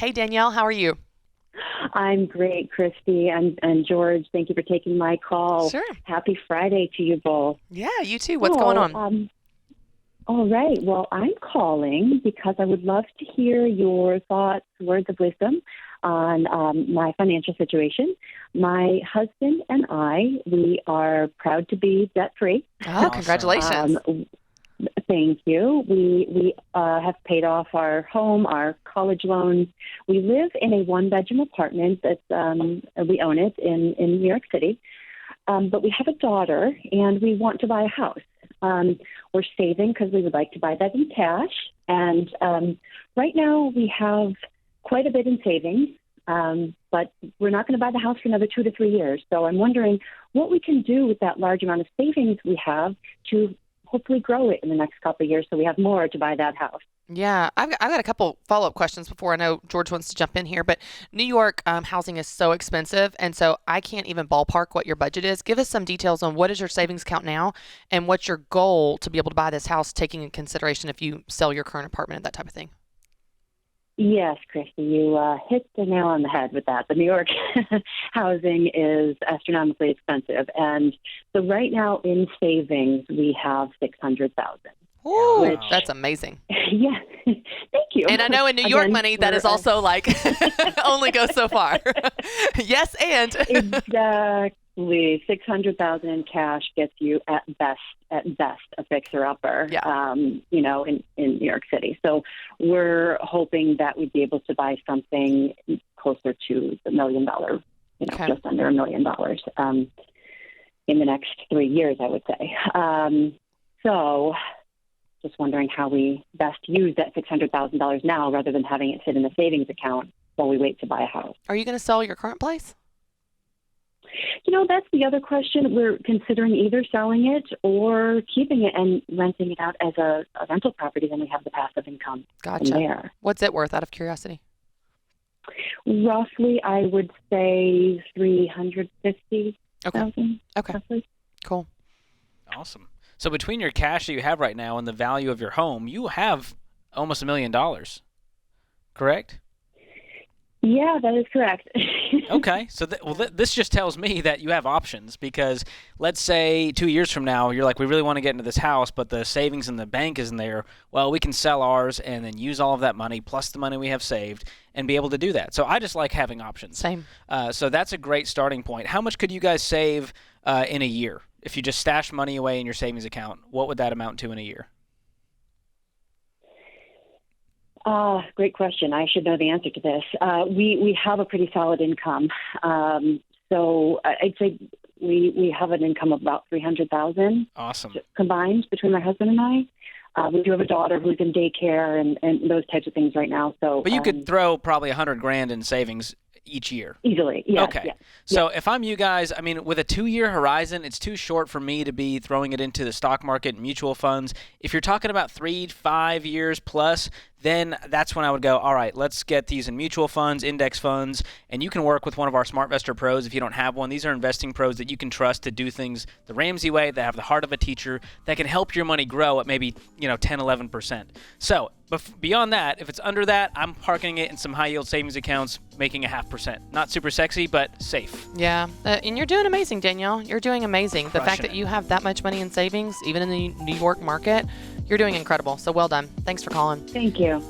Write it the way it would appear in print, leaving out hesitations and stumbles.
Hey, Danielle, how are you? I'm great, Christy and George. Thank you for taking my call. Sure. Happy Friday to you both. Yeah, you too. What's going on? All right. Well, I'm calling because I would love to hear your thoughts, words of wisdom on my financial situation. My husband and we are proud to be debt-free. Oh, Awesome. congratulations. Thank you. We have paid off our home, our college loans. We live in a one-bedroom apartment that we own it in New York City. But we have a daughter, and we want to buy a house. We're saving because we would like to buy that in cash. And right now we have quite a bit in savings, but we're not going to buy the house for another 2 to 3 years. So I'm wondering what we can do with that large amount of savings we have to hopefully grow it in the next couple of years so we have more to buy that house. Yeah, I've got a couple follow-up questions before I know George wants to jump in here, but New York housing is so expensive, and so I can't even ballpark what your budget is. Give us some details on what is your savings account now and what's your goal to be able to buy this house, taking into consideration if you sell your current apartment and that type of thing. Yes, Christy, you hit the nail on the head with that. The New York housing is astronomically expensive, and so right now in savings we have $600,000. Ooh, that's amazing. Yeah, thank you. And I know in New York money that is also like only goes so far. Yes, and exactly 600,000 in cash gets you at best a fixer-upper. Yeah. In New York City. So we're hoping that we'd be able to buy something closer to the $1 million, Okay. just under $1 million in the next 3 years, I would say. So just wondering how we best use that $600,000 now rather than having it sit in a savings account while we wait to buy a house. Are you going to sell your current place? That's the other question. We're considering either selling it or keeping it and renting it out as a rental property. Then we have the passive income Gotcha. from there. What's it worth out of curiosity? Roughly, I would say $350,000. Okay. Roughly. Cool. Awesome. So between your cash that you have right now and the value of your home, you have almost $1 million, correct? Yeah, that is correct. Okay. So this just tells me that you have options, because let's say 2 years from now, you're like, we really want to get into this house, but the savings in the bank isn't there. Well, we can sell ours and then use all of that money plus the money we have saved and be able to do that. So I just like having options. Same. So that's a great starting point. How much could you guys save in a year? If you just stash money away in your savings account, what would that amount to in a year? Great question. I should know the answer to this. We have a pretty solid income. So I'd say we have an income of about $300,000. Awesome. Combined between my husband and I. We do have a daughter who's in daycare and those types of things right now. So, but you could throw probably $100,000 in savings each year. Easily, yeah. Okay. Yeah, so if I'm you guys, with a 2-year horizon, it's too short for me to be throwing it into the stock market and mutual funds. If you're talking about 3 to 5 years plus, then that's when I would go, all right, let's get these in mutual funds, index funds, and you can work with one of our SmartVestor pros if you don't have one. These are investing pros that you can trust to do things the Ramsey way, that have the heart of a teacher, that can help your money grow at maybe 10, 11%. So beyond that, if it's under that, I'm parking it in some high-yield savings accounts, making 0.5%. Not super sexy, but safe. Yeah, and you're doing amazing, Danielle. You're doing amazing. The fact Crushing that it. you have that much money in savings, even in the New York market, you're doing incredible. So well done. Thanks for calling. Thank you.